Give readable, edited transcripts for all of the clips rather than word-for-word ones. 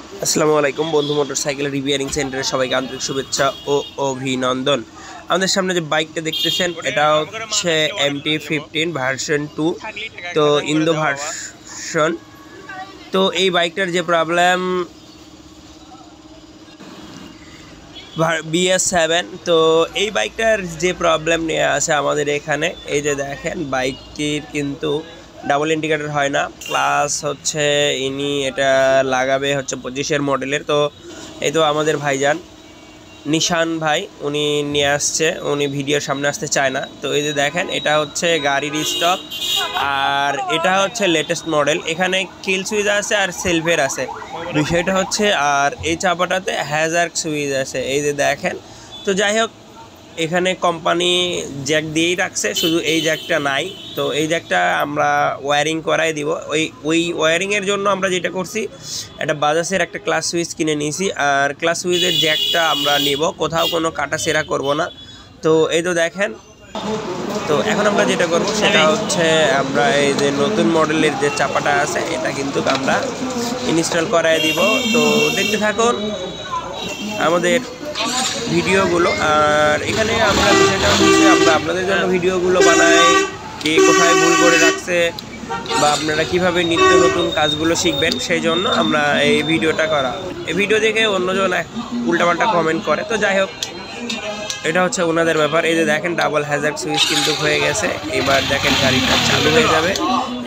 আসসালামু আলাইকুম বন্ধু, মোটরসাইকেল রিপেয়ারিং সেন্টারে সবাইকে আন্তরিক শুভেচ্ছা ও অভিনন্দন। আমাদের সামনে যে বাইকটা দেখতেছেন এটা হচ্ছে MT-15 ভার্সন 2, তো ইন্দো ভার্সন। তো এই বাইকটার যে প্রবলেম BS7, তো এই বাইকটার যে প্রবলেম নিয়ে আসে আমাদের এখানে, এই যে দেখেন বাইকটির কিন্তু ডাবল ইন্ডিকেটর হয় না, প্লাস হচ্ছে ইনি এটা লাগাবে হচ্ছে 25-এর মডেলের। তো এই তো আমাদের ভাইজান নিশান ভাই উনি নিয়ে আসছে, উনি ভিডিওর সামনে আসতে চায় না। তো এই যে দেখেন এটা হচ্ছে গাড়ির স্টক, আর এটা হচ্ছে লেটেস্ট মডেল। এখানে কিল সুইচ আছে আর সেলফের আছে, বিষয়টা হচ্ছে। আর এই চাপাটাতে হ্যাজার্ড সুইচ আছে, এই যে দেখেন। তো যাই হোক, এখানে কোম্পানি জ্যাক দিয়েই রাখছে, শুধু এই জ্যাকটা নাই। তো এই জ্যাকটা আমরা ওয়্যারিং করাই দিব। ওই ওয়্যারিংয়ের জন্য আমরা যেটা করছি, একটা বাজাজের একটা ক্লাস সুইচ কিনে নিয়েছি, আর ক্লাস সুইচের জ্যাকটা আমরা নিব, কোথাও কোনো কাটা সেরা করব না। তো এই তো দেখেন। তো এখন আমরা যেটা করব সেটা হচ্ছে আমরা এই যে নতুন মডেলের যে চাপাটা আছে এটা কিন্তু আমরা ইনস্টল করাই দিব। তো দেখতে থাকুন আমাদের ভিডিওগুলো। আর এখানে আমরা বিষয়টা হচ্ছে আমরা আপনাদের জন্য ভিডিওগুলো বানাই, কে কোথায় ভুল করে রাখছে বা আপনারা কিভাবে নিত্য নতুন কাজগুলো শিখবেন, সেই জন্য আমরা এই ভিডিওটা করা। এই ভিডিও দেখে অন্যজন উল্টাপাল্টা কমেন্ট করে। তো যাই হোক, এটা হচ্ছে ওনাদের ব্যাপার। এই যে দেখেন ডাবল হ্যাজার্ড সুইচ কিন্তু হয়ে গেছে। এবার দেখেন গাড়িটা চালু হয়ে যাবে।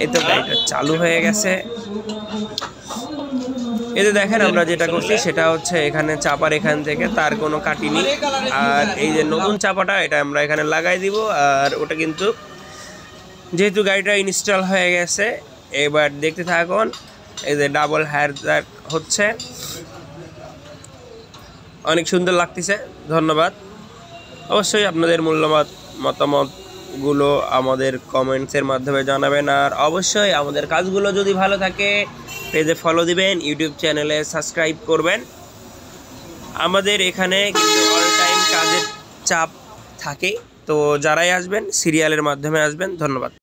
এই তো গাড়িটা চালু হয়ে গেছে। এই যে দেখেন আমরা যেটা করছি সেটা হচ্ছে এখানে চাপার এখান থেকে তার কোনো কাটিনি, আর এই যে নতুন চাপাটা এটা আমরা এখানে লাগাই দিব। আর ওটা কিন্তু যেহেতু গাড়িটা ইনস্টল হয়ে গেছে, এবার দেখতে থাকুন। এই যে ডাবল হ্যাজার্ড হচ্ছে, অনেক সুন্দর লাগতেছে। ধন্যবাদ। অবশ্যই আপনাদের মূল্যবান মতামতগুলো আমাদের কমেন্টসের মাধ্যমে জানাবেন। আর অবশ্যই আমাদের কাজগুলো যদি ভালো থাকে পেজে ফলো দিবেন, ইউটিউব চ্যানেলে সাবস্ক্রাইব করবেন। আমাদের এখানে কিন্তু অল টাইম কাজের চাপ থাকে, তো যারাই আসবেন সিরিয়ালের মাধ্যমে আসবেন। ধন্যবাদ।